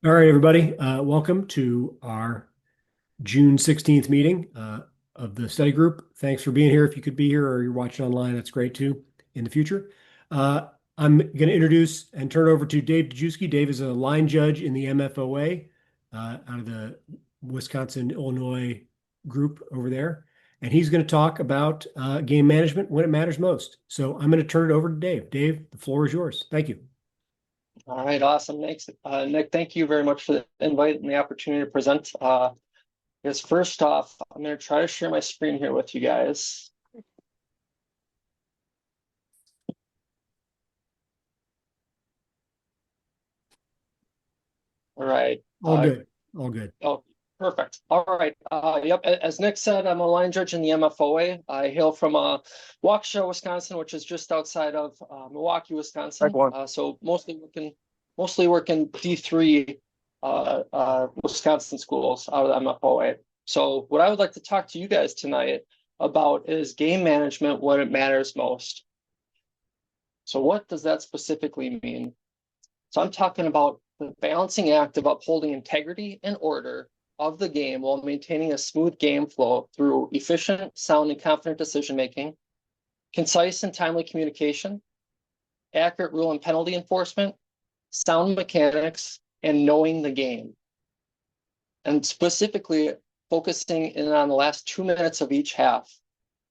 All right, everybody. Welcome to our June 16th meeting of the study group. Thanks for being here. If you could be here or you're watching online, that's great too in the future. Uh, I'm going to introduce and turn it over to Dave Dejewski. Dave is a line judge in the MFOA out of the Wisconsin-Illinois group over there. And he's going to talk about game management when it matters most. So I'm going to turn it over to Dave. Dave, the floor is yours. Thank you. All right, awesome. Thanks, Nick. Thank you very much for the invite and the opportunity to present. Yes, first off, I'm going to try to share my screen here with you guys. All right. All good. All good. Oh, perfect. All right. Yep. As Nick said, I'm a line judge in the MFOA. I hail from Waukesha, Wisconsin, which is just outside of Milwaukee, Back Wisconsin. one. So mostly working D3 Wisconsin schools out of the MFOA. So what I would like to talk to you guys tonight about is game management when it matters most. So what does that specifically mean? So I'm talking about the balancing act of upholding integrity and order of the game while maintaining a smooth game flow through efficient, sound, and confident decision making, concise and timely communication, accurate rule and penalty enforcement, sound mechanics, and knowing the game. And specifically focusing in on the last 2 minutes of each half.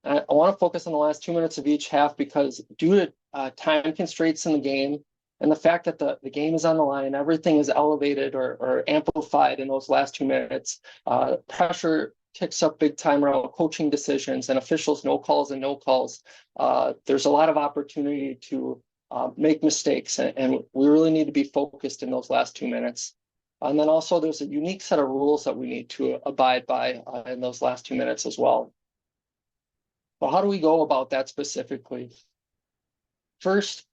And I want to focus on the last 2 minutes of each half because due to time constraints in the game, and the fact that the game is on the line, everything is elevated or amplified in those last 2 minutes. Pressure ticks up big time around coaching decisions and officials, no calls and no calls. There's a lot of opportunity to make mistakes, and we really need to be focused in those last 2 minutes. And then also there's a unique set of rules that we need to abide by in those last 2 minutes as well. But how do we go about that specifically? First,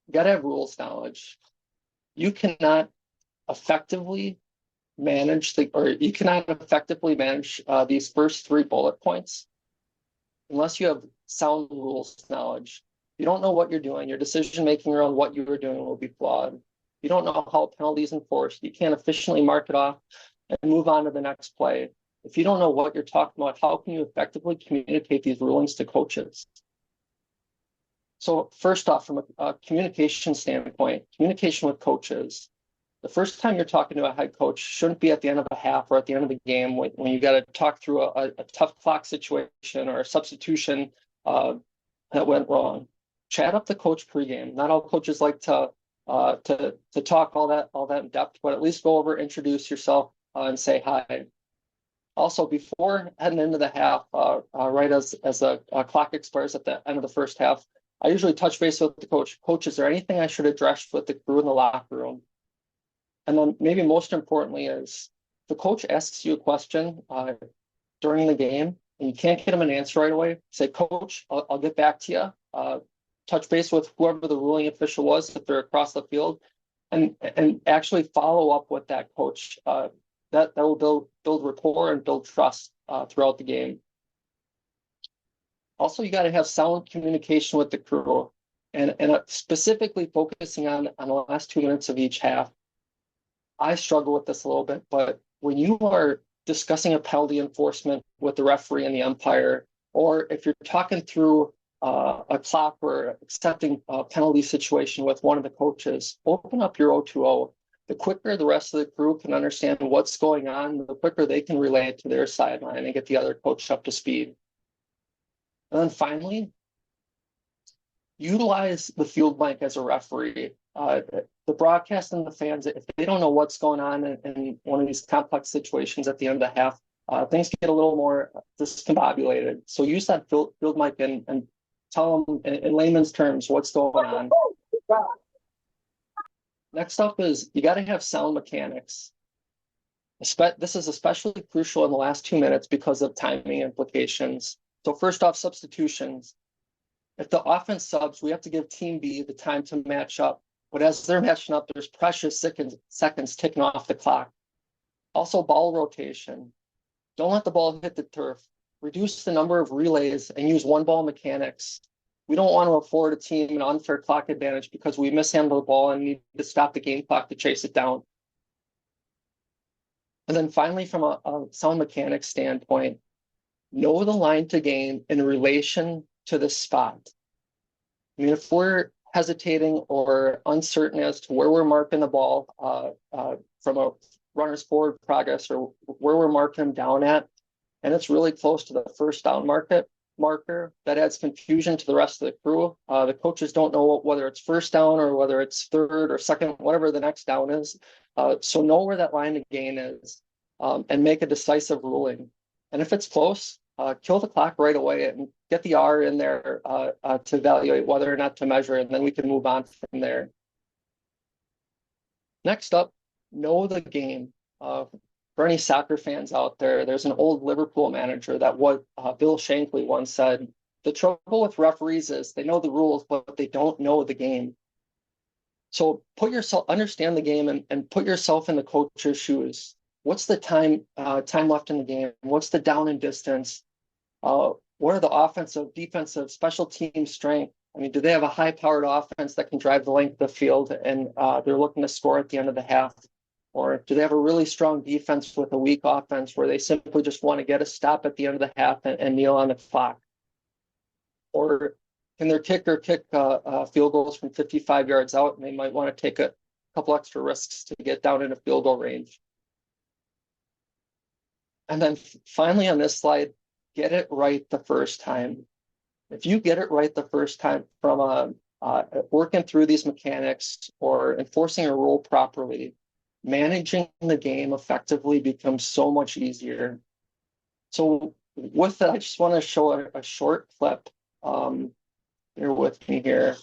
you got to have rules knowledge. You cannot effectively manage these first three bullet points unless you have sound rules knowledge. You don't know what you're doing. Your decision making around what you are doing will be flawed. You don't know how penalties enforced. You can't efficiently mark it off and move on to the next play. If you don't know what you're talking about, how can you effectively communicate these rulings to coaches? So first off, from a communication standpoint, communication with coaches, the first time you're talking to a head coach shouldn't be at the end of a half or at the end of the game when you got to talk through a tough clock situation or a substitution that went wrong. Chat up the coach pregame. Not all coaches like to talk all that in depth, but at least go over, introduce yourself, and say hi. Also, before heading into the half, right as the clock expires at the end of the first half, I usually touch base with the coach. Coach, is there anything I should address with the crew in the locker room? And then maybe most importantly is the coach asks you a question during the game and you can't get him an answer right away, say, Coach, I'll get back to you. Touch base with whoever the ruling official was if they're across the field and actually follow up with that coach. That will build rapport and build trust throughout the game. Also, you got to have sound communication with the crew and specifically focusing on the last 2 minutes of each half. I struggle with this a little bit, but when you are discussing a penalty enforcement with the referee and the umpire, or if you're talking through a clock or accepting a penalty situation with one of the coaches, open up your O2O. The quicker the rest of the crew can understand what's going on, the quicker they can relay it to their sideline and get the other coach up to speed. And then finally, utilize the field mic as a referee. The broadcast and the fans, if they don't know what's going on in one of these complex situations at the end of the half, things get a little more discombobulated. So use that field mic and tell them in layman's terms what's going on. Next up is you got to have sound mechanics. This is especially crucial in the last 2 minutes because of timing implications. So first off, substitutions. If the offense subs, we have to give Team B the time to match up. But as they're matching up, there's precious seconds ticking off the clock. Also, ball rotation. Don't let the ball hit the turf. Reduce the number of relays and use one ball mechanics. We don't want to afford a team an unfair clock advantage because we mishandle the ball and need to stop the game clock to chase it down. And then finally, from a sound mechanics standpoint, know the line to gain in relation to the spot. I mean, if we're hesitating or uncertain as to where we're marking the ball from a runner's forward progress or where we're marking them down at, and it's really close to the first down marker, that adds confusion to the rest of the crew. The coaches don't know whether it's first down or whether it's third or second, whatever the next down is. So know where that line to gain is, and make a decisive ruling. And if it's close, kill the clock right away and get the R in there to evaluate whether or not to measure, and then we can move on from there. Next up, know the game. For any soccer fans out there, there's an old Liverpool manager that what Bill Shankly once said, the trouble with referees is they know the rules, but they don't know the game. So understand the game and put yourself in the coach's shoes. What's the time left in the game? What's the down and distance? What are the offensive, defensive, special team strength? I mean, do they have a high-powered offense that can drive the length of the field and they're looking to score at the end of the half? Or do they have a really strong defense with a weak offense where they simply just want to get a stop at the end of the half and kneel on the clock? Or can their kicker kick field goals from 55 yards out, and they might want to take a couple extra risks to get down into field goal range? And then finally on this slide, get it right the first time. If you get it right the first time from working through these mechanics or enforcing a rule properly, managing the game effectively becomes so much easier. So with that, I just want to show a short clip. Bear with me here.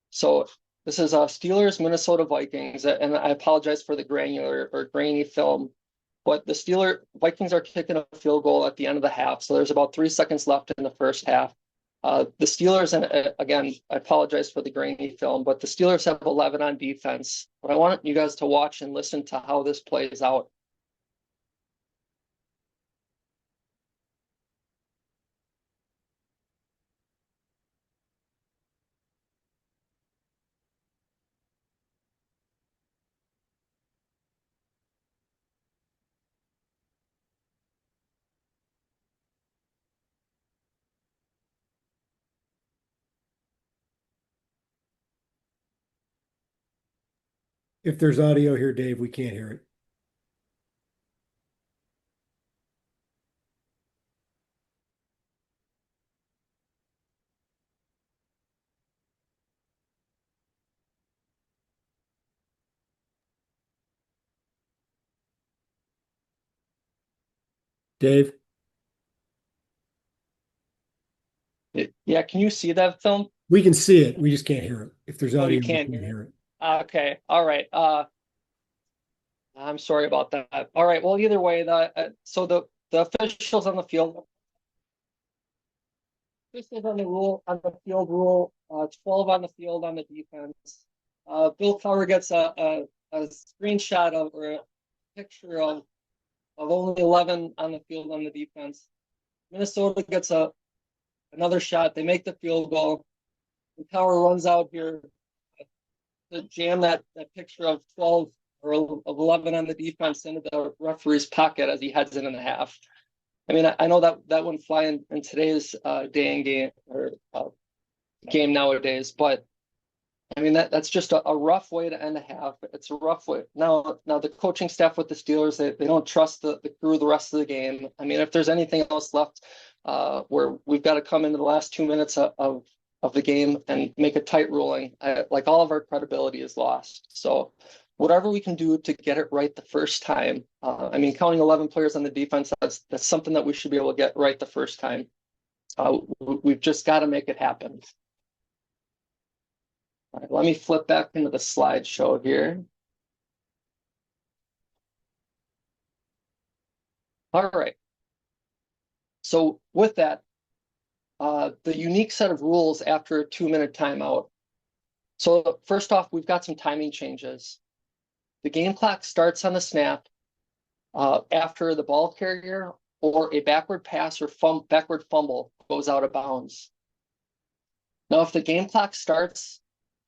So this is Steelers, Minnesota Vikings, and I apologize for the granular or grainy film, but the Vikings are kicking a field goal at the end of the half. So there's about 3 seconds left in the first half. The Steelers, and again, I apologize for the grainy film, but the Steelers have 11 on defense. But I want you guys to watch and listen to how this plays out. If there's audio here, Dave, we can't hear it. Dave, Yeah, can you see that film? we can see it. We just can't hear it. If there's Oh, audio, you we can't can't hear it? hear it. Okay, all right. I'm sorry about that. All right, well, either way, so the officials on the field, officials on the field rule, 12 on the field on the defense. Bill Cowher gets a screenshot of or a picture of only 11 on the field on the defense. Minnesota gets another shot. They make the field goal. And Cowher runs out here to jam that picture of 12 or of 11 on the defense into the referee's pocket as he heads into the half. I mean, I know that wouldn't fly in today's day and game or game nowadays, but I mean that's just a rough way to end a half. It's a rough way. Now the coaching staff with the Steelers, they don't trust the crew the rest of the game. I mean, if there's anything else left, where we've got to come into the last 2 minutes of the game and make a tight ruling, like all of our credibility is lost. So whatever we can do to get it right the first time. I mean, counting 11 players on the defense, that's something that we should be able to get right the first time. We've just got to make it happen. All right, let me flip back into the slideshow here. All right. So with that, the unique set of rules after a 2-minute timeout. So first off, we've got some timing changes. The game clock starts on the snap after the ball carrier or a backward pass or backward fumble goes out of bounds. Now, if the game clock starts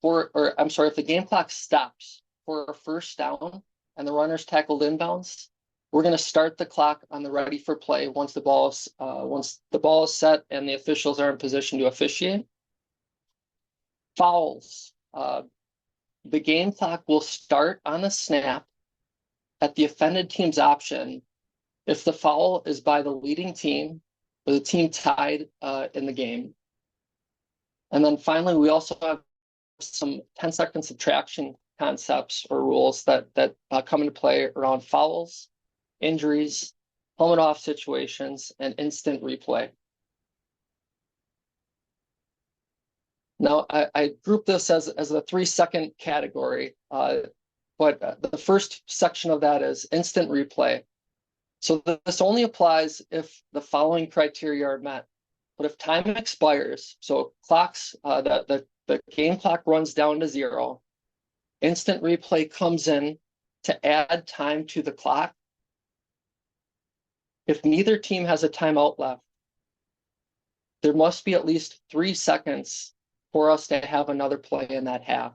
if the game clock stops for a first down and the runner's tackled inbounds, we're going to start the clock on the ready for play once the ball is set and the officials are in position to officiate. Fouls. The game clock will start on the snap at the offended team's option if the foul is by the leading team or the team tied in the game. And then finally, we also have some 10-second subtraction concepts or rules that come into play around fouls, injuries, helmet off situations, and instant replay. Now, I group this as a 3-second category, but the first section of that is instant replay. So this only applies if the following criteria are met. But if time expires, so clocks, the game clock runs down to 0, instant replay comes in to add time to the clock. If neither team has a timeout left, there must be at least 3 seconds for us to have another play in that half.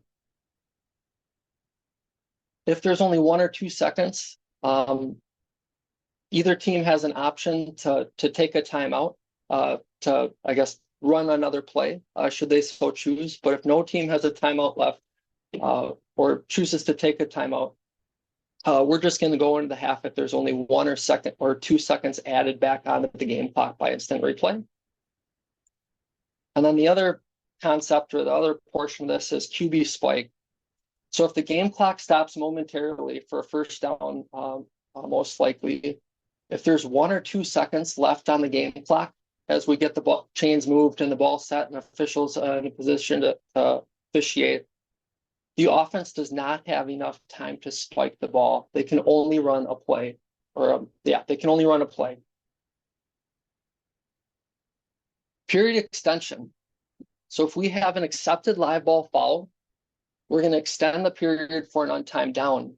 If there's only 1 or 2 seconds, either team has an option to take a timeout, to, I guess, run another play, should they so choose. But if no team has a timeout left, or chooses to take a timeout, we're just going to go into the half if there's only 1 or 2 seconds added back onto the game clock by instant replay. And then the other concept or the other portion of this is QB spike. So if the game clock stops momentarily for a first down, most likely, if there's 1 or 2 seconds left on the game clock as we get the ball chains moved and the ball set and officials in a position to officiate, the offense does not have enough time to spike the ball. They can only run a play, they can only run a play. Period extension. So if we have an accepted live ball foul, we're going to extend the period for an untimed down.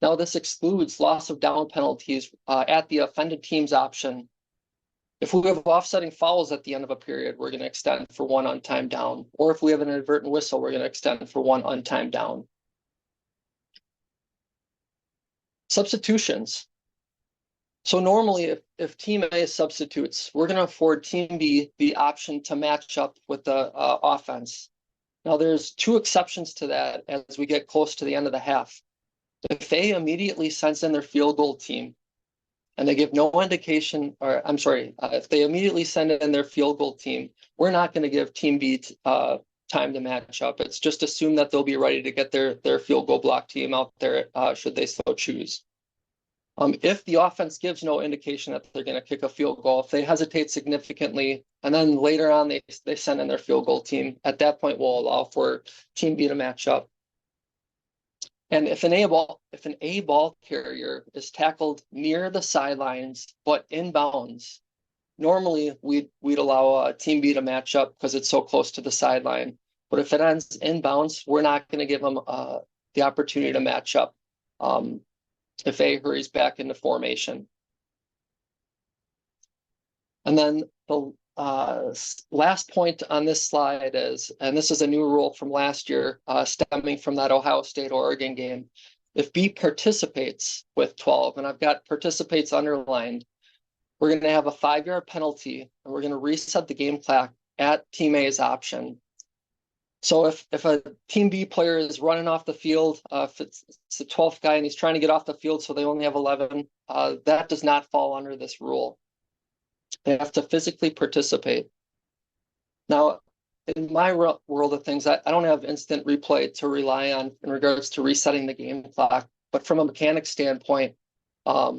Now, this excludes loss of down penalties at the offended team's option. If we have offsetting fouls at the end of a period, we're going to extend for 1 untimed down. Or if we have an inadvertent whistle, we're going to extend for 1 untimed down. Substitutions. So normally, if Team A substitutes, we're going to afford Team B the option to match up with the offense. Now, there's 2 exceptions to that as we get close to the end of the half. If A immediately sends in their field goal team and they give no indication, or I'm sorry, if they immediately send in their field goal team, we're not going to give Team B time to match up. It's just assume that they'll be ready to get their field goal block team out there should they so choose. If the offense gives no indication that they're going to kick a field goal, if they hesitate significantly, and then later on they send in their field goal team, at that point we'll allow for Team B to match up. And if an A ball carrier is tackled near the sidelines but inbounds, normally we'd allow Team B to match up because it's so close to the sideline. But if it ends inbounds, we're not going to give them the opportunity to match up if A hurries back into formation. And then the last point on this slide is, and this is a new rule from last year, stemming from that Ohio State-Oregon game. If B participates with 12, and I've got participates underlined, we're going to have a 5-yard penalty, and we're going to reset the game clock at Team A's option. So if a Team B player is running off the field, if it's the 12th guy and he's trying to get off the field so they only have 11, that does not fall under this rule. They have to physically participate. Now, in my world of things, I don't have instant replay to rely on in regards to resetting the game clock. But from a mechanics standpoint,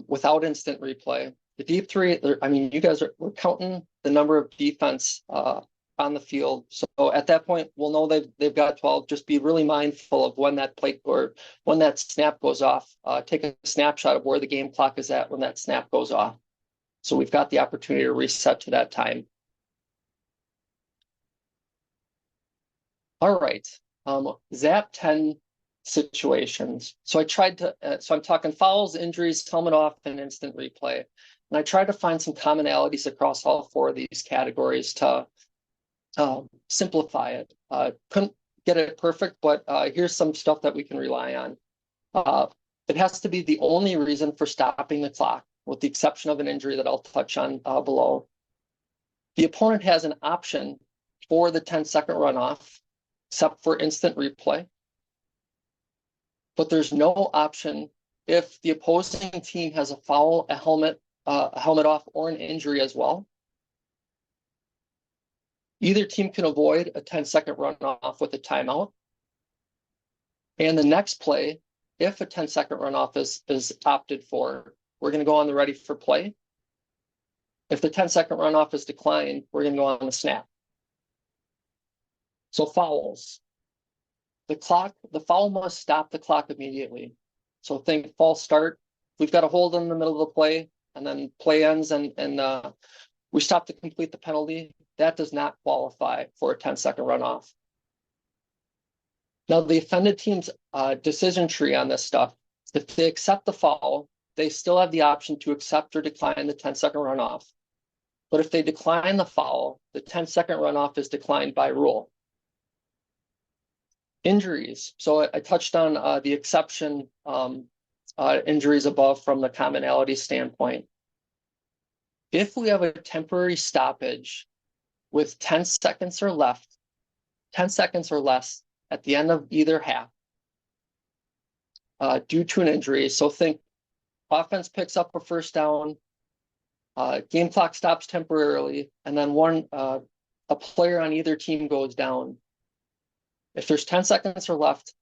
without instant replay, the deep three, I mean, we're counting the number of defense on the field. So at that point, we'll know they've got 12. Just be really mindful of when that play or when that snap goes off. Take a snapshot of where the game clock is at when that snap goes off. So we've got the opportunity to reset to that time. All right, ZAP 10 situations. So I tried to, so I'm talking fouls, injuries, helmet off, and instant replay. And I tried to find some commonalities across all 4 of these categories to simplify it. Couldn't get it perfect, but here's some stuff that we can rely on. It has to be the only reason for stopping the clock, with the exception of an injury that I'll touch on below. The opponent has an option for the 10-second runoff, except for instant replay. But there's no option if the opposing team has a foul, a helmet off, or an injury as well. Either team can avoid a 10-second runoff with a timeout. And the next play, if a 10-second runoff is opted for, we're going to go on the ready for play. If the 10-second runoff is declined, we're going to go on the snap. So fouls. The foul must stop the clock immediately. So think false start. We've got a hold in the middle of the play, and then play ends, and we stop to complete the penalty. That does not qualify for a 10-second runoff. Now, the offended team's decision tree on this stuff, if they accept the foul, they still have the option to accept or decline the 10-second runoff. But if they decline the foul, the 10-second runoff is declined by rule. Injuries. So I touched on the exception injuries above from the commonality standpoint. If we have a temporary stoppage with 10 seconds or less at the end of either half due to an injury, so think offense picks up a first down, game clock stops temporarily, and then a player on either team goes down. If there's 10 seconds or less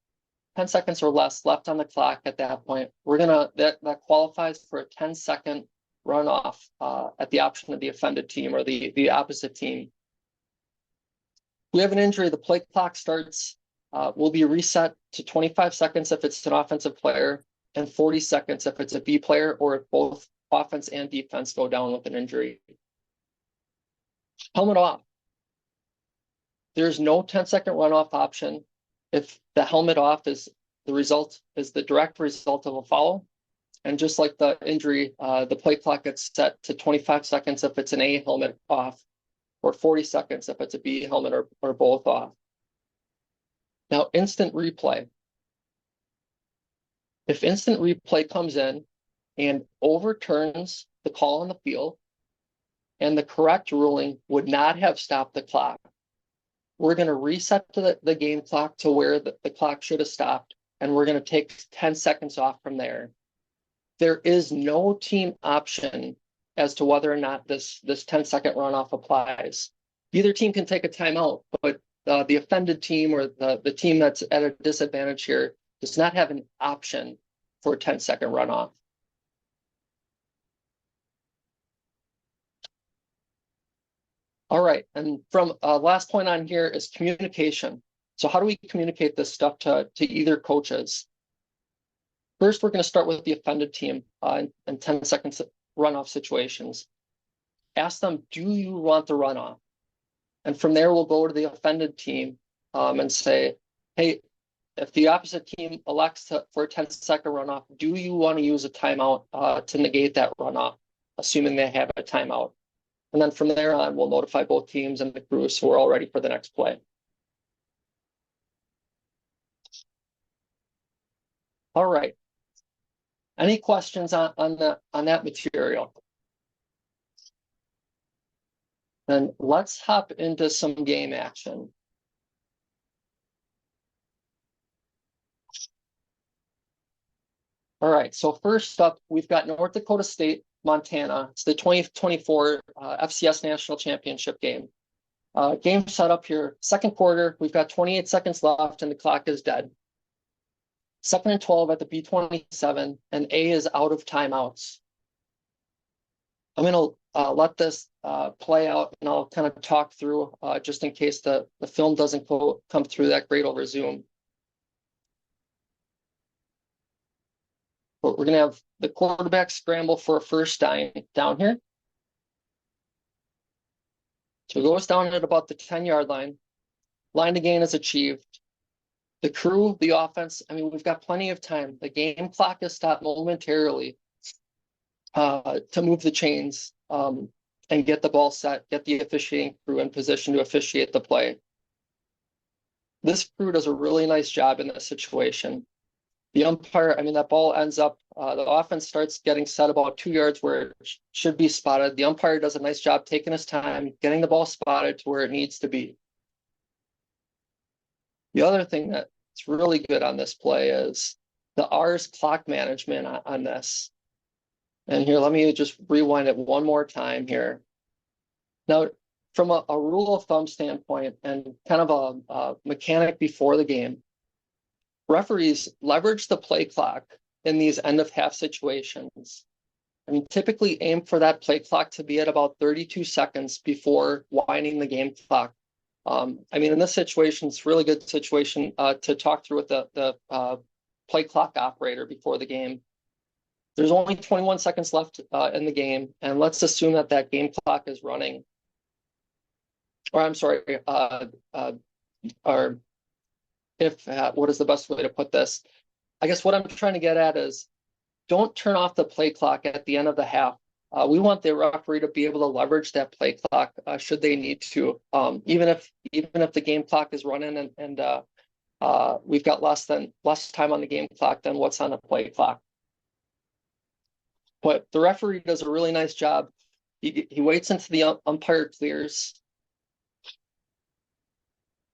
left on the clock at that point, that qualifies for a 10-second runoff at the option of the offended team or the opposite team. We have an injury, the play clock starts, will be reset to 25 seconds if it's an offensive player, and 40 seconds if it's a B player, or if both offense and defense go down with an injury. Helmet off. There's no 10-second runoff option if the helmet off is the direct result of a foul. And just like the injury, the play clock gets set to 25 seconds if it's an A helmet off, or 40 seconds if it's a B helmet or both off. Now, instant replay. If instant replay comes in and overturns the call on the field, and the correct ruling would not have stopped the clock, we're going to reset to the game clock to where the clock should have stopped, and we're going to take 10 seconds off from there. There is no team option as to whether or not this 10-second runoff applies. Either team can take a timeout, but the offended team or the team that's at a disadvantage here does not have an option for a 10-second runoff. All right, and from last point on here is communication. So how do we communicate this stuff to either coaches? First, we're going to start with the offended team in 10-second runoff situations. Ask them, do you want the runoff? And from there, we'll go to the offended team and say, hey, if the opposite team elects for a 10-second runoff, do you want to use a timeout to negate that runoff, assuming they have a timeout? And then from there on, we'll notify both teams and the crew so we're all ready for the next play. All right. Any questions on that material? Then let's hop into some game action. All right, so first up, we've got North Dakota State, Montana. It's the 2024 FCS National Championship game. Game set up here. Second quarter, we've got 28 seconds left and the clock is dead. 2nd and 12 at the B27, and A is out of timeouts. I'm going to let this play out, and I'll kind of talk through just in case the film doesn't come through that great over Zoom. But we're going to have the quarterback scramble for a first down here. So it goes down at about the 10-yard line. Line to gain is achieved. The crew, the offense, I mean, we've got plenty of time. The game clock is stopped momentarily to move the chains and get the ball set, get the officiating crew in position to officiate the play. This crew does a really nice job in this situation. The umpire, I mean, that ball ends up, the offense starts getting set about 2 yards where it should be spotted. The umpire does a nice job taking his time, getting the ball spotted to where it needs to be. The other thing that's really good on this play is the R's clock management on this. And here, let me just rewind it one more time here. Now, from a rule of thumb standpoint and kind of a mechanic before the game, referees leverage the play clock in these end of half situations. I mean, typically aim for that play clock to be at about 32 seconds before winding the game clock. I mean, in this situation, it's a really good situation to talk through with the play clock operator before the game. There's only 21 seconds left in the game, and let's assume that that game clock is running. Or I'm sorry, or if, what is the best way to put this? I guess what I'm trying to get at is don't turn off the play clock at the end of the half. We want the referee to be able to leverage that play clock should they need to, even if the game clock is running and we've got less time on the game clock than what's on the play clock. But the referee does a really nice job. He waits until the umpire clears.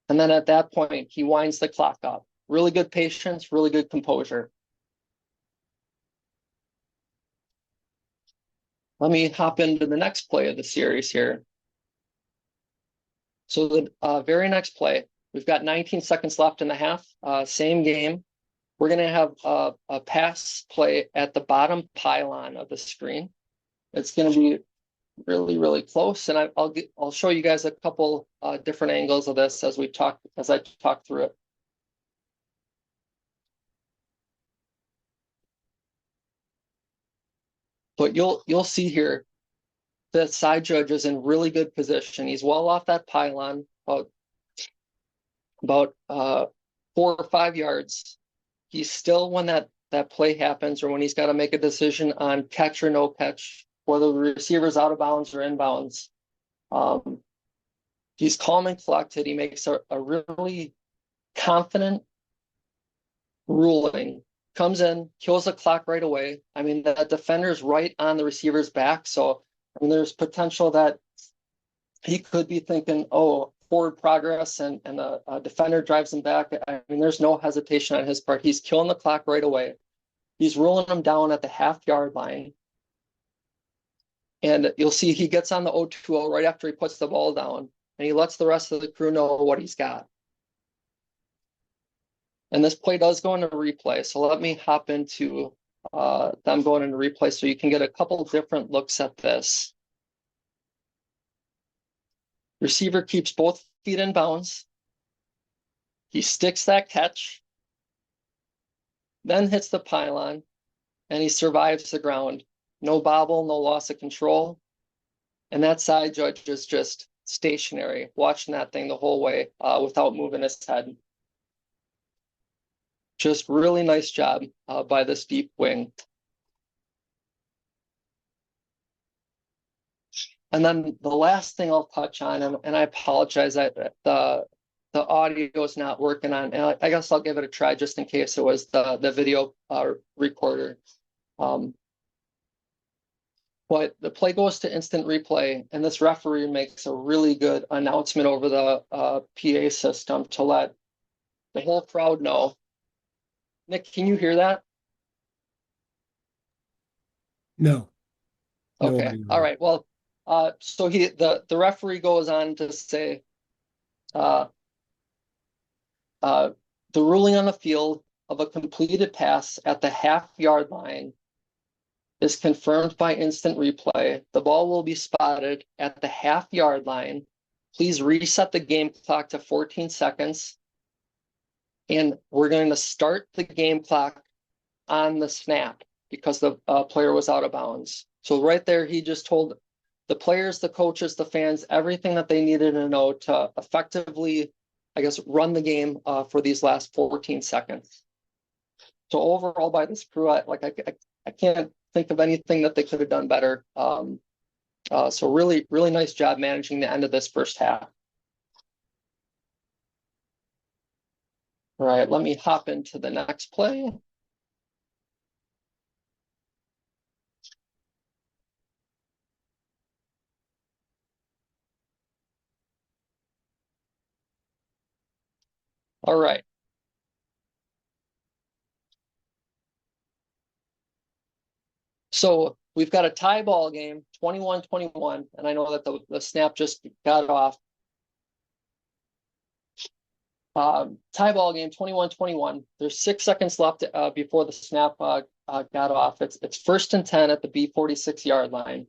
And then at that point, he winds the clock up. Really good patience, really good composure. Let me hop into the next play of the series here. So the very next play, we've got 19 seconds left in the half, same game. We're going to have a pass play at the bottom pylon of the screen. It's going to be really, really close, and I'll show you guys a couple different angles of this as I talk through it. But you'll see here the side judge is in really good position. He's well off that pylon, about 4 or 5 yards. He's still, when that play happens or when he's got to make a decision on catch or no catch, whether the receiver's out of bounds or inbounds, he's calm and collected. He makes a really confident ruling, comes in, kills the clock right away. I mean, the defender's right on the receiver's back, so I mean, there's potential that he could be thinking, oh, forward progress, and the defender drives him back. I mean, there's no hesitation on his part. He's killing the clock right away. He's ruling him down at the half-yard line. And you'll see he gets on the 0-2-0 right after he puts the ball down, and he lets the rest of the crew know what he's got. And this play does go into replay. So let me hop into them going into replay so you can get a couple different looks at this. Receiver keeps both feet in bounds. He sticks that catch, then hits the pylon, and he survives the ground. No bobble, no loss of control. And that side judge is just stationary, watching that thing the whole way without moving his head. Just really nice job by this deep wing. And then the last thing I'll touch on, and I apologize that the audio is not working on, and I guess I'll give it a try just in case it was the video recorder. But the play goes to instant replay, and this referee makes a really good announcement over the PA system to let the whole crowd know. Nick, can you hear that? No. Okay. All right. Well, so the referee goes on to say, the ruling on the field of a completed pass at the half-yard line is confirmed by instant replay. The ball will be spotted at the half-yard line. Please reset the game clock to 14 seconds. And we're going to start the game clock on the snap because the player was out of bounds. So right there, he just told the players, the coaches, the fans, everything that they needed to know to effectively, I guess, run the game for these last 14 seconds. So overall, by this crew, I can't think of anything that they could have done better. So really, really nice job managing the end of this first half. All right, let me hop into the next play. All right. So we've got a tie ball game, 21-21, and I know that the snap just got off. Tie ball game, 21-21. There's 6 seconds left before the snap got off. It's 1st and 10 at the B46 yard line.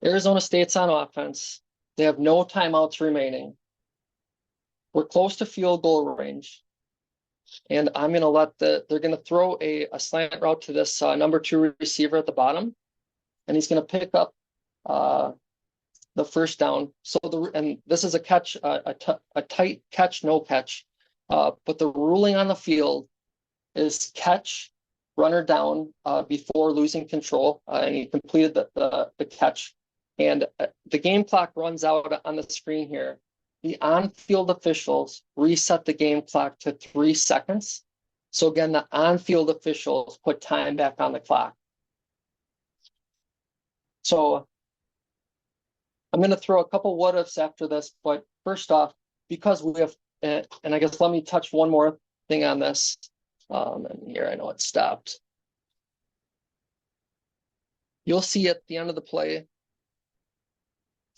Arizona State's on offense. They have no timeouts remaining. We're close to field goal range. And I'm going to they're going to throw a slant route to this number 2 receiver at the bottom. And he's going to pick up the first down. And this is a catch, a tight catch, no catch. But the ruling on the field is catch, runner down before losing control. And he completed the catch. And the game clock runs out on the screen here. The on-field officials reset the game clock to 3 seconds. So again, the on-field officials put time back on the clock. So I'm going to throw a couple what ifs after this, but first off, because we have, and I guess let me touch one more thing on this. And here I know it stopped. You'll see at the end of the play,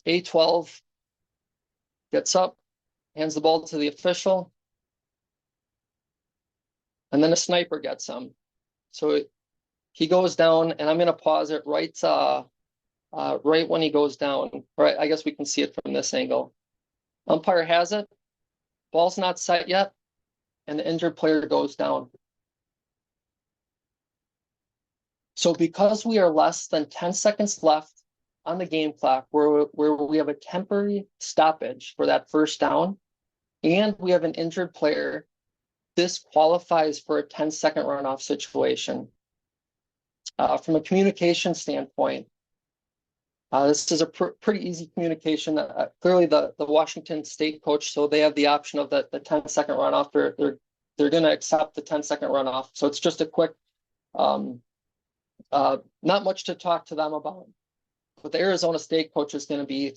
A12 gets up, hands the ball to the official, and then a sniper gets him. So he goes down, and I'm going to pause it right when he goes down. Right, I guess we can see it from this angle. Umpire has it. Ball's not set yet, and the injured player goes down. So because we are less than 10 seconds left on the game clock, where we have a temporary stoppage for that first down, and we have an injured player, this qualifies for a 10-second runoff situation. From a communication standpoint, this is a pretty easy communication. Clearly, the Washington State coach, so they have the option of the 10-second runoff. They're going to accept the 10-second runoff. So it's just a quick, not much to talk to them about. But the Arizona State coach is going to be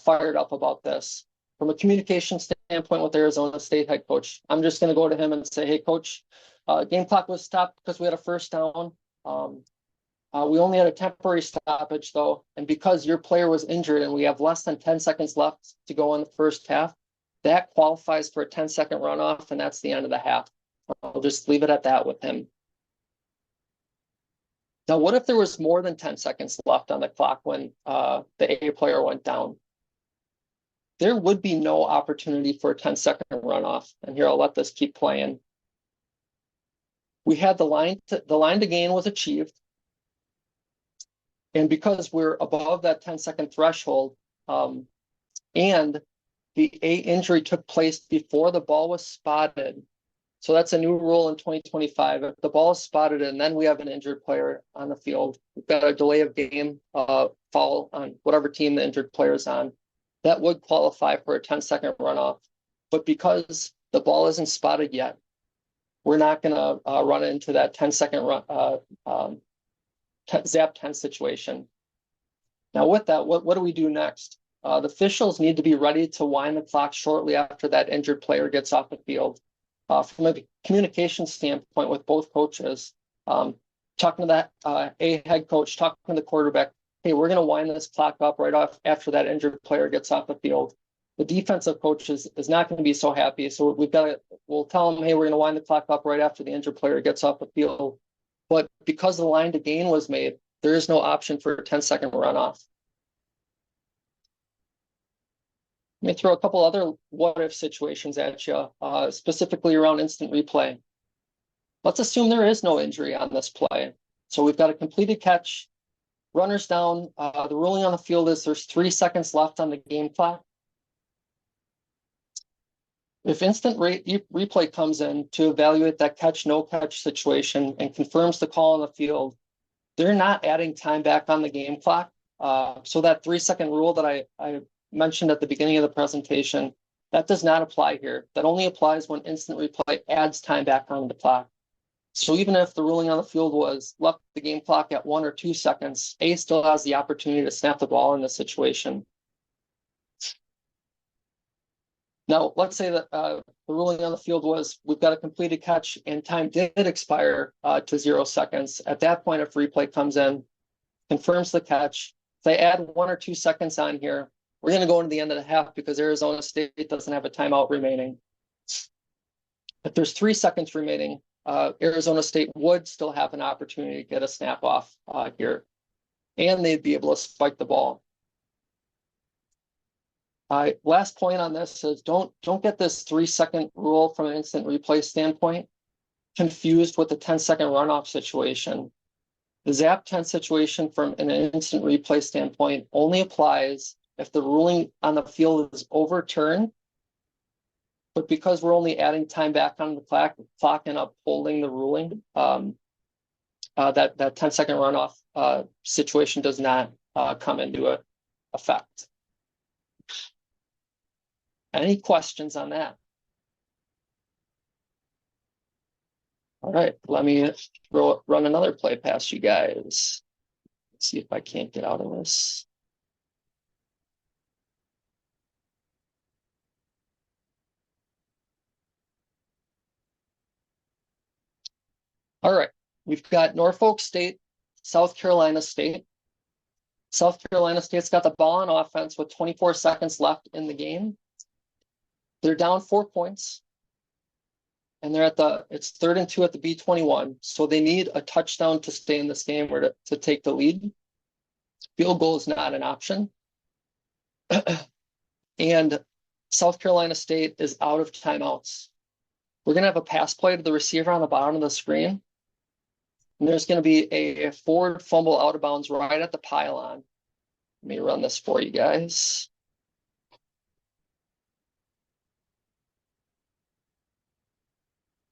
fired up about this. From a communication standpoint with the Arizona State head coach, I'm just going to go to him and say, hey, coach, game clock was stopped because we had a first down. We only had a temporary stoppage, though, and because your player was injured and we have less than 10 seconds left to go in the first half, that qualifies for a 10-second runoff, and that's the end of the half. I'll just leave it at that with him. Now, what if there was more than 10 seconds left on the clock when the A player went down? There would be no opportunity for a 10-second runoff, and here I'll let this keep playing. We had the line to gain was achieved. And because we're above that 10-second threshold, and the A injury took place before the ball was spotted, so that's a new rule in 2025. If the ball is spotted and then we have an injured player on the field, we've got a delay of game foul on whatever team the injured player is on, that would qualify for a 10-second runoff. But because the ball isn't spotted yet, we're not going to run into that 10-second zap 10 situation. Now with that, what do we do next? The officials need to be ready to wind the clock shortly after that injured player gets off the field. From a communication standpoint with both coaches, talking to that A head coach, talking to the quarterback, hey, we're going to wind this clock up right off after that injured player gets off the field. The defensive coach is not going to be so happy. So we'll tell them, hey, we're going to wind the clock up right after the injured player gets off the field. But because the line to gain was made, there is no option for a 10-second runoff. Let me throw a couple other what-if situations at you, specifically around instant replay. Let's assume there is no injury on this play. So we've got a completed catch, runners down. The ruling on the field is there's 3 seconds left on the game clock. If instant replay comes in to evaluate that catch, no catch situation and confirms the call on the field, they're not adding time back on the game clock. So that 3-second rule that I mentioned at the beginning of the presentation, that does not apply here. That only applies when instant replay adds time back on the clock. So even if the ruling on the field was left the game clock at 1 or 2 seconds, A still has the opportunity to snap the ball in this situation. Now, let's say that the ruling on the field was we've got a completed catch and time did expire to 0 seconds. At that point, if replay comes in, confirms the catch, if they add 1 or 2 seconds on here, we're going to go into the end of the half because Arizona State doesn't have a timeout remaining. If there's 3 seconds remaining, Arizona State would still have an opportunity to get a snap off here, and they'd be able to spike the ball. Last point on this is don't get this 3-second rule from an instant replay standpoint confused with the 10-second runoff situation. The zap 10 situation from an instant replay standpoint only applies if the ruling on the field is overturned. But because we're only adding time back on the clock and upholding the ruling, that 10-second runoff situation does not come into effect. Any questions on that? All right, let me run another play past you guys. Let's see if I can't get out of this. All right, we've got Norfolk State, South Carolina State. South Carolina State's got the ball on offense with 24 seconds left in the game. They're down 4 points. And they're it's 3rd and 2 at the B21. So they need a touchdown to stay in this game or to take the lead. Field goal is not an option. And South Carolina State is out of timeouts. We're going to have a pass play to the receiver on the bottom of the screen. And there's going to be a forward fumble out of bounds right at the pylon. Let me run this for you guys.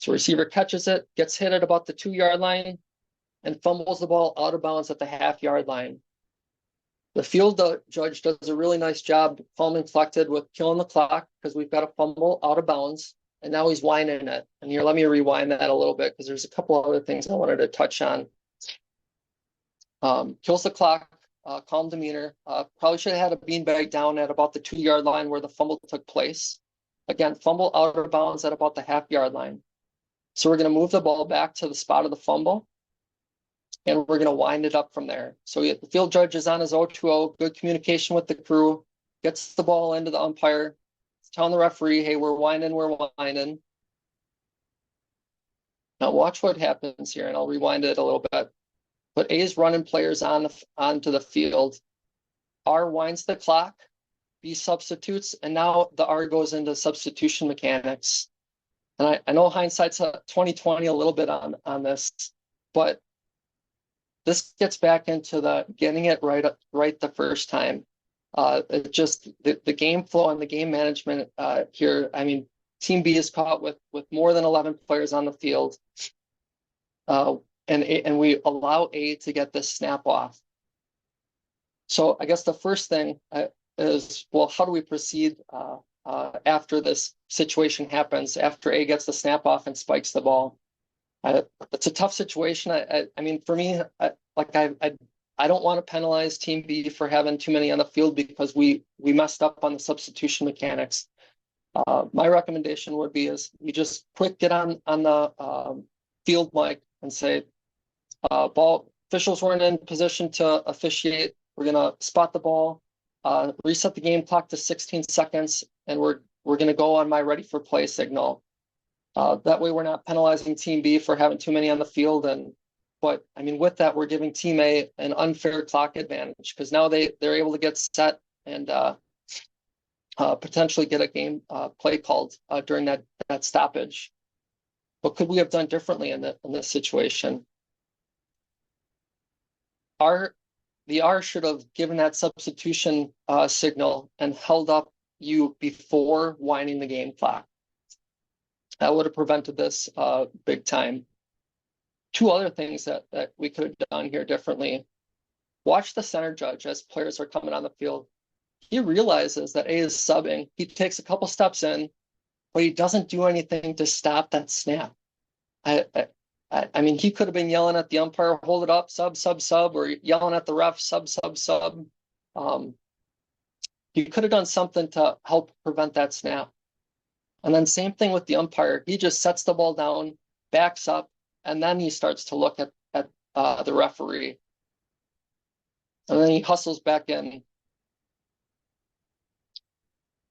So receiver catches it, gets hit at about the 2-yard line, and fumbles the ball out of bounds at the half-yard line. The field judge does a really nice job, calm and collected, with killing the clock because we've got a fumble out of bounds, and now he's winding it. And here, let me rewind that a little bit because there's a couple other things I wanted to touch on. Kills the clock, calm demeanor. Probably should have had a beanbag down at about the 2-yard line where the fumble took place. Again, fumble out of bounds at about the half-yard line. So we're going to move the ball back to the spot of the fumble, and we're going to wind it up from there. So the field judge is on his 0-2-0, good communication with the crew, gets the ball into the umpire, telling the referee, hey, we're winding. Now watch what happens here, and I'll rewind it a little bit. But A is running players onto the field. R winds the clock, B substitutes, and now the R goes into substitution mechanics. And I know hindsight's 2020 a little bit on this, but this gets back into the getting it right the first time. It just the game flow and the game management here. I mean, Team B is caught with more than 11 players on the field, and we allow A to get this snap off. So I guess the first thing is, well, how do we proceed after this situation happens, after A gets the snap off and spikes the ball? It's a tough situation. I mean, for me, I don't want to penalize Team B for having too many on the field because we messed up on the substitution mechanics. My recommendation would be is you just quick get on the field mic and say, ball officials weren't in position to officiate. We're gonna spot the ball, reset the game clock to 16 seconds, and we're going to go on my ready for play signal. That way we're not penalizing Team B for having too many on the field. But I mean, with that, we're giving Team A an unfair clock advantage because now they're able to get set and potentially get a game play called during that stoppage. What could we have done differently in this situation? The R should have given that substitution signal and held up you before winding the game clock. That would have prevented this big time. Two other things that we could have done here differently. Watch the center judge as players are coming on the field. He realizes that A is subbing. He takes a couple steps in, but he doesn't do anything to stop that snap. I mean, he could have been yelling at the umpire, hold it up, sub, or yelling at the ref, sub. He could have done something to help prevent that snap. And then same thing with the umpire. He just sets the ball down, backs up, and then he starts to look at the referee. And then he hustles back in.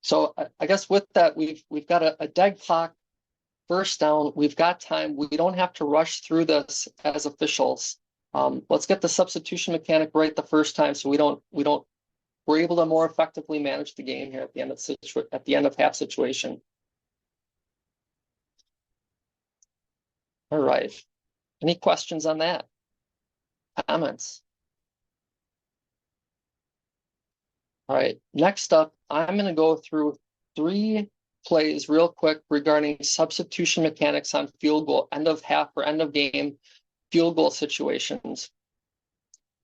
So I guess with that, we've got a dead clock, first down. We've got time. We don't have to rush through this as officials. Let's get the substitution mechanic right the first time, so we're able to more effectively manage the game here at the end of half situation. All right. Any questions on that? Comments? All right. Next up, I'm going to go through 3 plays real quick regarding substitution mechanics on field goal, end of half or end of game field goal situations.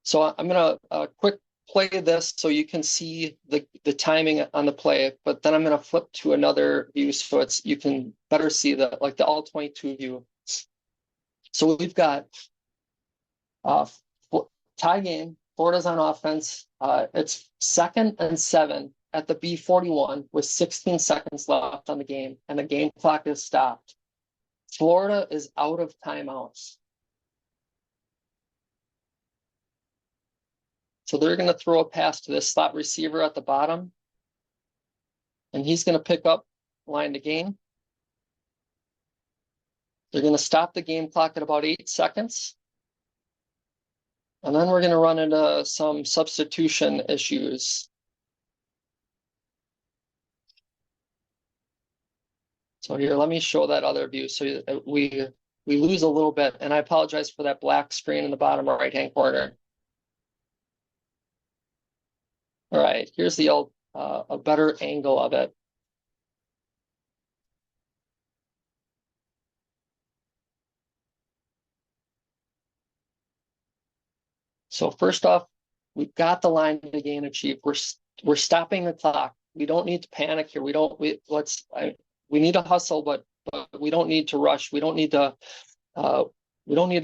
So I'm going to quick play this so you can see the timing on the play, but then I'm going to flip to another view so you can better see the all 22 view. So we've got tie game. Florida's on offense. It's 2nd and 7 at the B41 with 16 seconds left on the game, and the game clock is stopped. Florida is out of timeouts. So they're going to throw a pass to this slot receiver at the bottom, and he's going to pick up line to gain. They're going to stop the game clock at about 8 seconds. And then we're going to run into some substitution issues. So here, let me show that other view. So we lose a little bit, and I apologize for that black screen in the bottom right-hand corner. All right, here's the old, a better angle of it. So first off, we've got the line to gain achieved. We're stopping the clock. We don't need to panic here. We need to hustle, but we don't need to rush. We don't need to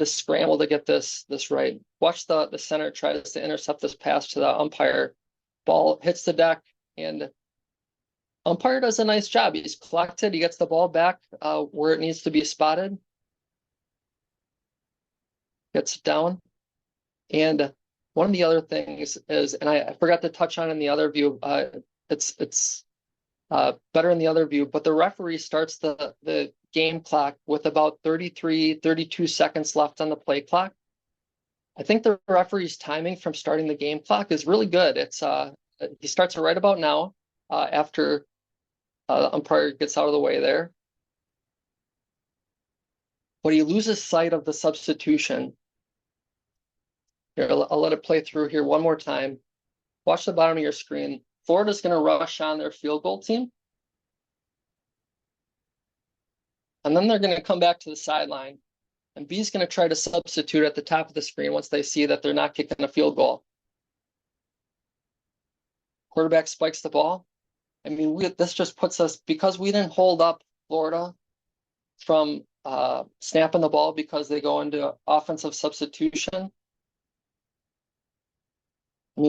scramble to get this right. Watch the center tries to intercept this pass to the umpire. Ball hits the deck, and umpire does a nice job. He's collected. He gets the ball back where it needs to be spotted. Gets it down. And one of the other things is, and I forgot to touch on in the other view, it's better in the other view, but the referee starts the game clock with about 33, 32 seconds left on the play clock. I think the referee's timing from starting the game clock is really good. He starts it right about now, after the umpire gets out of the way there. But he loses sight of the substitution. Here, I'll let it play through here one more time. Watch the bottom of your screen. Florida's going to rush on their field goal team. And then they're going to come back to the sideline. And B's going to try to substitute at the top of the screen once they see that they're not kicking a field goal. Quarterback spikes the ball. I mean, this just puts us, because we didn't hold up Florida from snapping the ball because they go into offensive substitution. I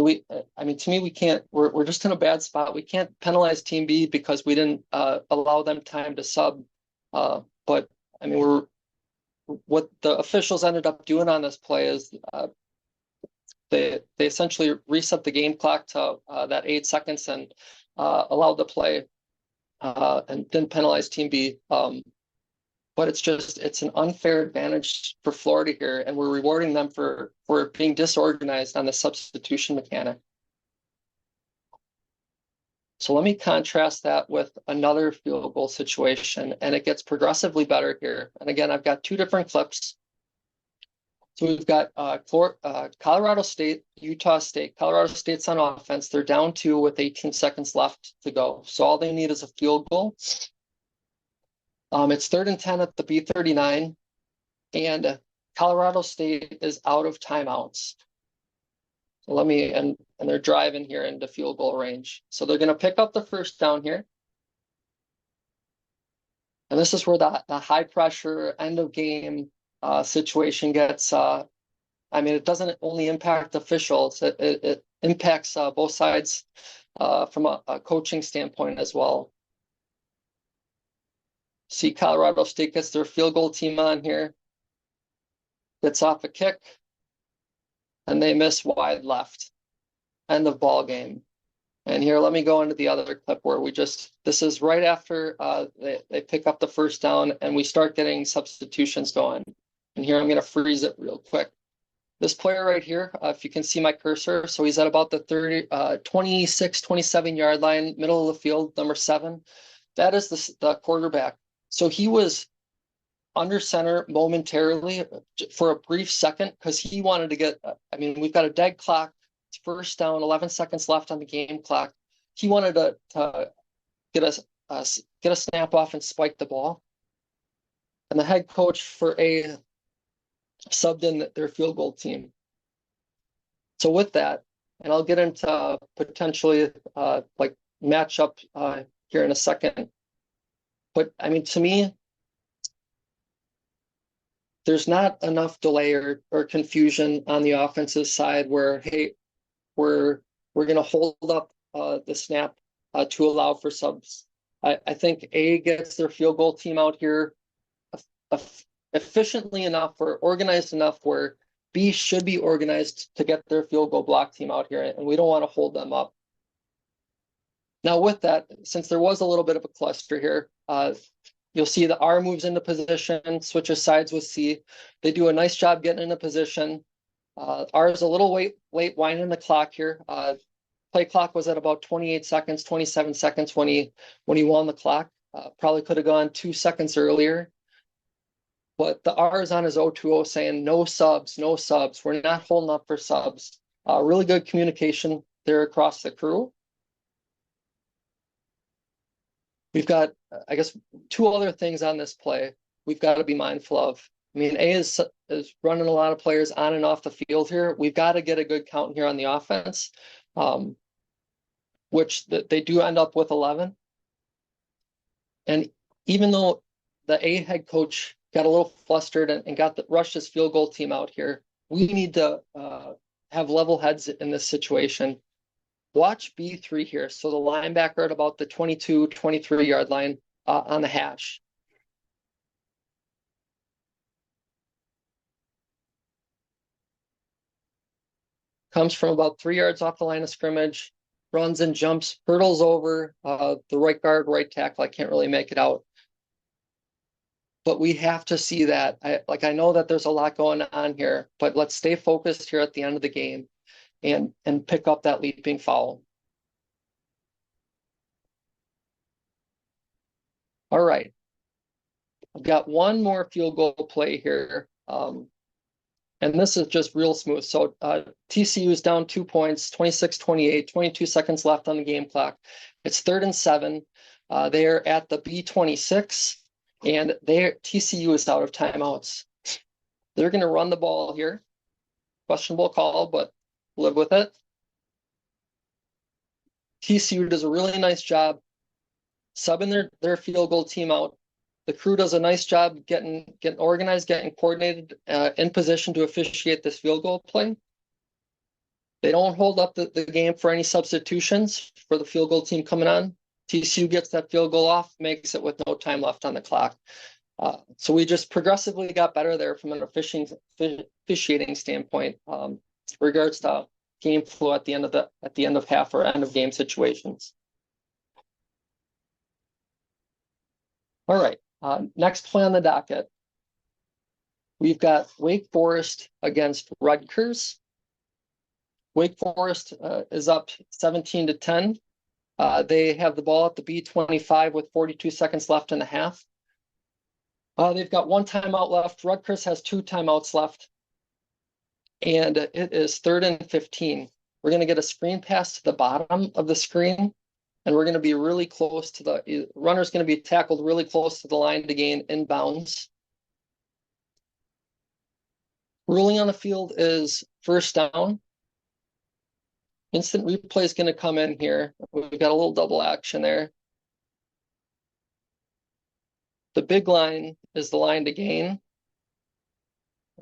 mean, to me, we can't. We're just in a bad spot. We can't penalize Team B because we didn't allow them time to sub. But I mean, what the officials ended up doing on this play is they essentially reset the game clock to that 8 seconds and allowed the play and didn't penalize Team B. But it's an unfair advantage for Florida here, and we're rewarding them for being disorganized on the substitution mechanic. So let me contrast that with another field goal situation, and it gets progressively better here. And again, I've got 2 different clips. So we've got Colorado State, Utah State. Colorado State's on offense. They're down 2 with 18 seconds left to go. So all they need is a field goal. It's 3rd and 10 at the B39, and Colorado State is out of timeouts. So and they're driving here into field goal range. So they're going to pick up the first down here. And this is where the high pressure end of game situation gets, I mean, it doesn't only impact officials, it impacts both sides from a coaching standpoint as well. See Colorado State gets their field goal team on here. Gets off a kick. And they miss wide left. End of ball game. And here, let me go into the other clip where this is right after they pick up the first down and we start getting substitutions going. And here I'm going to freeze it real quick. This player right here, if you can see my cursor, so he's at about the 26, 27 yard line, middle of the field, number 7. That is the quarterback. So he was under center momentarily for a brief second because he wanted to get, we've got a dead clock, it's first down, 11 seconds left on the game clock. He wanted to get a snap off and spike the ball. And the head coach for A subbed in their field goal team. So with that, and I'll get into potentially like matchup here in a second. But to me, there's not enough delay or confusion on the offensive side where, hey, we're going to hold up the snap to allow for subs. I think A gets their field goal team out here efficiently enough or organized enough where B should be organized to get their field goal block team out here, and we don't want to hold them up. Now with that, since there was a little bit of a cluster here, you'll see the R moves into position, switches sides with C. They do a nice job getting into position. R is a little late winding the clock here. Play clock was at about 28 seconds, 27 seconds when he won the clock. Probably could have gone 2 seconds earlier. But the R is on his O2O saying no subs, no subs. We're not holding up for subs. Really good communication there across the crew. We've got, I guess, 2 other things on this play we've got to be mindful of. A is running a lot of players on and off the field here. We've got to get a good count here on the offense, which they do end up with 11. And even though the A head coach got a little flustered and rushed his field goal team out here, we need to have level heads in this situation. Watch B3 here. So the linebacker at about the 22, 23 yard line on the hash. Comes from about 3 yards off the line of scrimmage, runs and jumps, hurdles over the right guard, right tackle. I can't really make it out. But we have to see that. I know that there's a lot going on here, but let's stay focused here at the end of the game and pick up that leaping foul. All right. I've got one more field goal play here. And this is just real smooth. So TCU is down 2 points, 26-28, 22 seconds left on the game clock. It's 3rd and 7. They're at the B26, and TCU is out of timeouts. They're going to run the ball here. Questionable call, but live with it. TCU does a really nice job subbing their field goal team out. The crew does a nice job getting organized, getting coordinated, in position to officiate this field goal play. They don't hold up the game for any substitutions for the field goal team coming on. TCU gets that field goal off, makes it with no time left on the clock. So we just progressively got better there from an officiating standpoint, regards to game flow at the end of half or end of game situations. All right. Next play on the docket, we've got Wake Forest against Rutgers. Wake Forest is up 17-10. They have the ball at the B25 with 42 seconds left in the half. They've got 1 timeout left. Rutgers has 2 timeouts left. And it is 3rd and 15. We're going to get a screen pass to the bottom of the screen. And we're going to be really close to the runner's going to be tackled really close to the line to gain inbounds. Ruling on the field is first down. Instant replay is going to come in here. We've got a little double action there. The big line is the line to gain.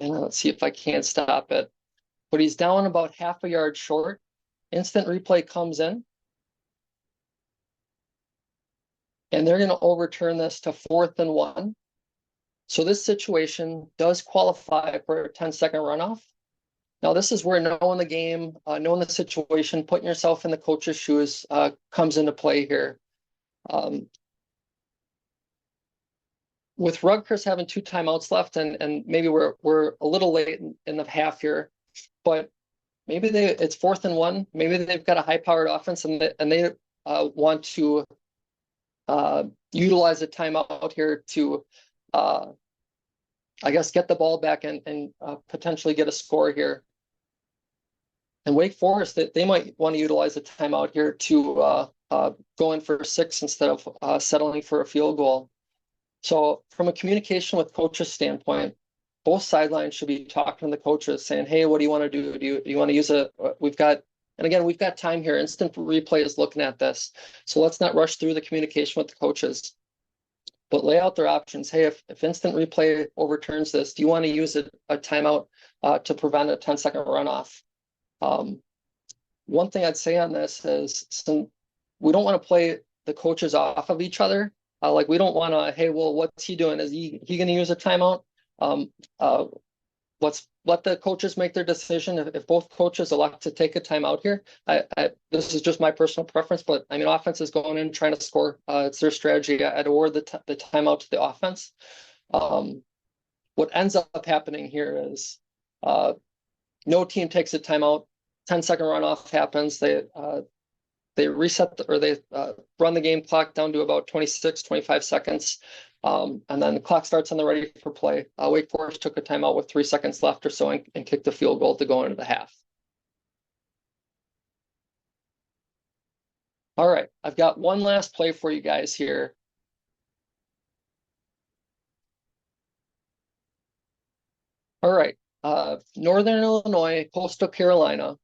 And let's see if I can't stop it. But he's down about half a yard short. Instant replay comes in. and they're going to overturn this to 4th and 1. So this situation does qualify for a 10-second runoff. Now, this is where knowing the game, knowing the situation, putting yourself in the coach's shoes comes into play here. With Rutgers having 2 timeouts left, and maybe we're a little late in the half here, but maybe it's 4th and 1. Maybe they've got a high-powered offense and they want to utilize a timeout here to, I guess, get the ball back and potentially get a score here. And Wake Forest, they might want to utilize a timeout here to go in for 6 instead of settling for a field goal. So from a communication with coaches standpoint, both sidelines should be talking to the coaches saying, hey, what do you want to do? Do you want to use we've got time here. Instant replay is looking at this. So let's not rush through the communication with the coaches, but lay out their options. Hey, if instant replay overturns this, do you want to use a timeout to prevent a 10-second runoff? One thing I'd say on this is we don't want to play the coaches off of each other. Like we don't want to, hey, well, what's he doing? Is he going to use a timeout? Let's let the coaches make their decision. If both coaches elect to take a timeout here, this is just my personal preference, but I mean, offense is going in trying to score. It's their strategy. I'd award the timeout to the offense. What ends up happening here is no team takes a timeout. 10-second runoff happens. They reset they run the game clock down to about 26, 25 seconds. And then the clock starts on the ready for play. Wake Forest took a timeout with 3 seconds left or so and kicked the field goal to go into the half. All right, I've got one last play for you guys here. All right, Northern Illinois, Coastal Carolina.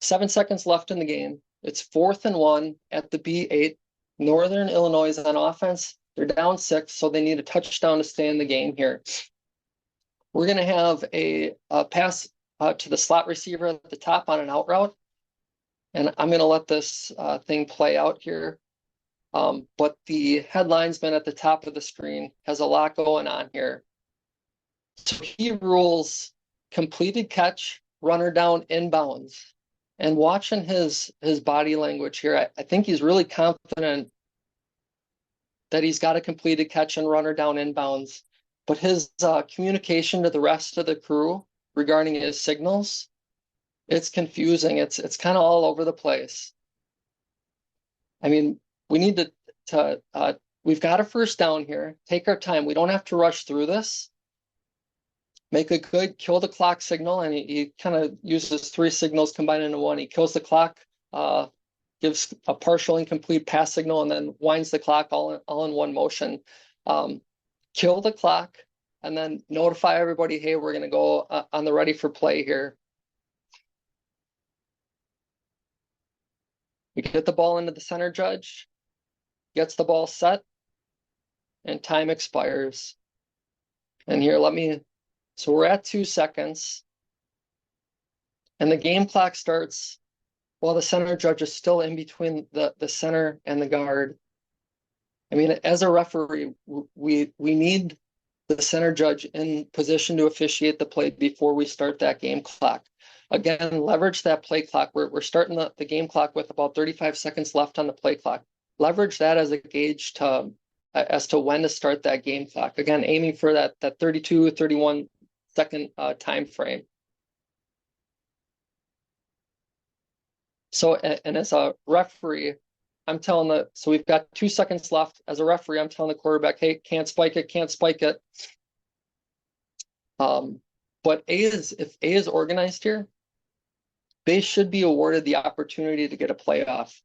7 seconds left in the game. It's 4th and 1 at the B8. Northern Illinois is on offense. They're down 6, so they need a touchdown to stay in the game here. We're going to have a pass to the slot receiver at the top on an out route. And I'm going to let this thing play out here. But the head linesman at the top of the screen has a lot going on here. So he rules completed catch, runner down inbounds. And watching his body language here, I think he's really confident that he's got a completed catch and runner down inbounds. But his communication to the rest of the crew regarding his signals, it's confusing. It's kind of all over the place. I mean, we need to we've got a first down here. Take our time. We don't have to rush through this. Make a good kill the clock signal, and he kind of uses 3 signals combined into one. He kills the clock, gives a partial incomplete pass signal, and then winds the clock all in one motion. Kill the clock, and then notify everybody, hey, we're going to go on the ready for play here. We get the ball into the center judge, gets the ball set, and time expires. And here, so we're at 2 seconds, and the game clock starts while the center judge is still in between the center and the guard. I mean, as a referee, we need the center judge in position to officiate the play before we start that game clock. Again, leverage that play clock. We're starting the game clock with about 35 seconds left on the play clock. Leverage that as a gauge as to when to start that game clock. Again, aiming for that 32, 31 second time frame. So, and as a referee, so we've got 2 seconds left. As a referee, I'm telling the quarterback, hey, can't spike it. But if A is organized here, they should be awarded the opportunity to get a playoff.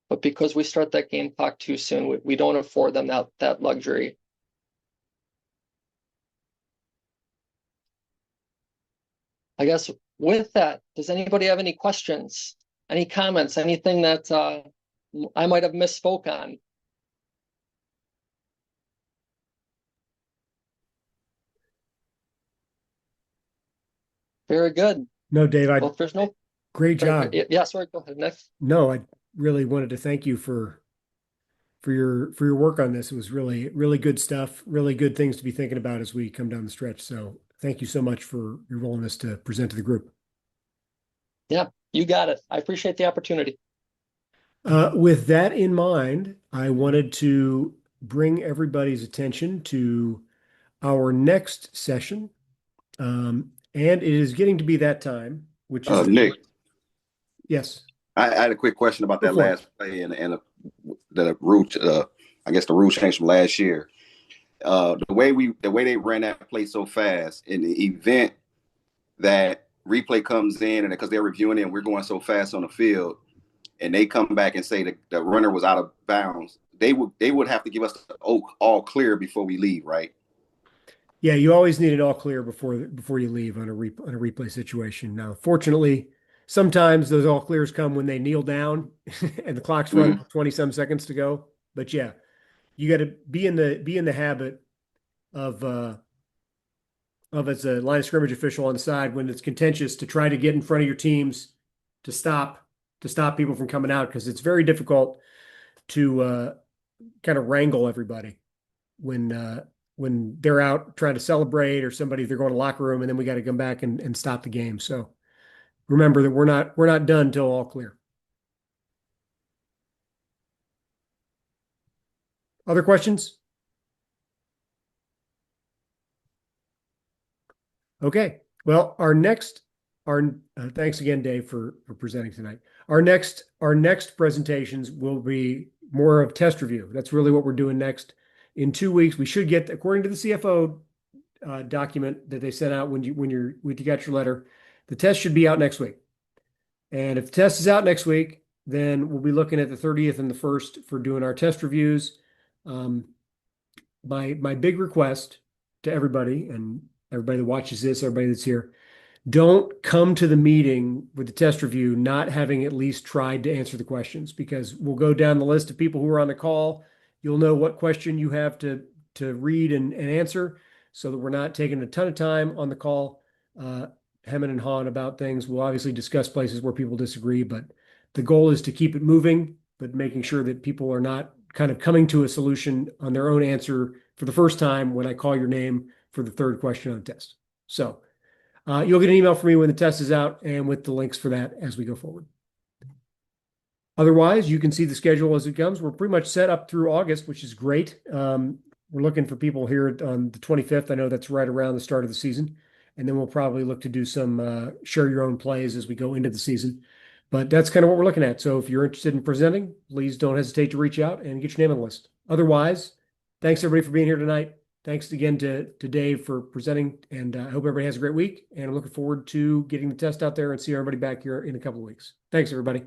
But because we start that game clock too soon, we don't afford them that luxury. I guess with that, does anybody have any questions, any comments, anything that I might have misspoke on? Very good. No, Dave, Well, if there's no, great job. yeah, sorry, go ahead, Nick. No, really wanted to thank you for your work on this. It was really good stuff, really good things to be thinking about as we come down the stretch. So thank you so much for your willingness to present to the group. Yeah, you got it. I appreciate the opportunity. With that in mind, I wanted to bring everybody's attention to our next session. And it is getting to be that time, which is Nick, yes. I had a quick question about Go that for it. last play and the rule. I guess the rule changed from last year. The way they ran that play so fast in the event that replay comes in, and because they're reviewing it and we're going so fast on the field, and they come back and say that the runner was out of bounds, they would have to give us the all clear before we leave, right? Yeah, you always need it all clear before you leave on a replay situation. Now, fortunately, sometimes those all clears come when they kneel down and the clock's running 20 some seconds to go. But yeah, you got to be in the habit of as a line of scrimmage official on the side when it's contentious to try to get in front of your teams to stop people from coming out, because it's very difficult to kind of wrangle everybody when they're out trying to celebrate, or they're going to locker room, and then we got to come back and stop the game. So remember that we're not done till all clear. Other questions? Okay. Well, thanks again, Dave, for presenting tonight. Our next presentations will be more of test review. That's really what we're doing next. In 2 weeks, we should get, according to the CFO document that they sent out when you got your letter, the test should be out next week. And if the test is out next week, then we'll be looking at the 30th and the 1st for doing our test reviews. My big request to everybody, and everybody that watches this, everybody that's here, don't come to the meeting with the test review not having at least tried to answer the questions, because we'll go down the list of people who are on the call. You'll know what question you have to read and answer, so that we're not taking a ton of time on the call, hemming and hawing about things. We'll obviously discuss places where people disagree, but the goal is to keep it moving, but making sure that people are not kind of coming to a solution on their own answer for the first time when I call your name for the third question on the test. So you'll get an email from me when the test is out and with the links for that as we go forward. Otherwise, you can see the schedule as it comes. We're pretty much set up through August, which is great. We're looking for people here on the 25th. I know that's right around the start of the season. And then we'll probably look to do some share your own plays as we go into the season. But that's kind of what we're looking at. So if you're interested in presenting, please don't hesitate to reach out and get your name on the list. Otherwise, thanks everybody for being here tonight. Thanks again to Dave for presenting, and I hope everybody has a great week. And I'm looking forward to getting the test out there and see everybody back here in a couple of weeks. Thanks, everybody.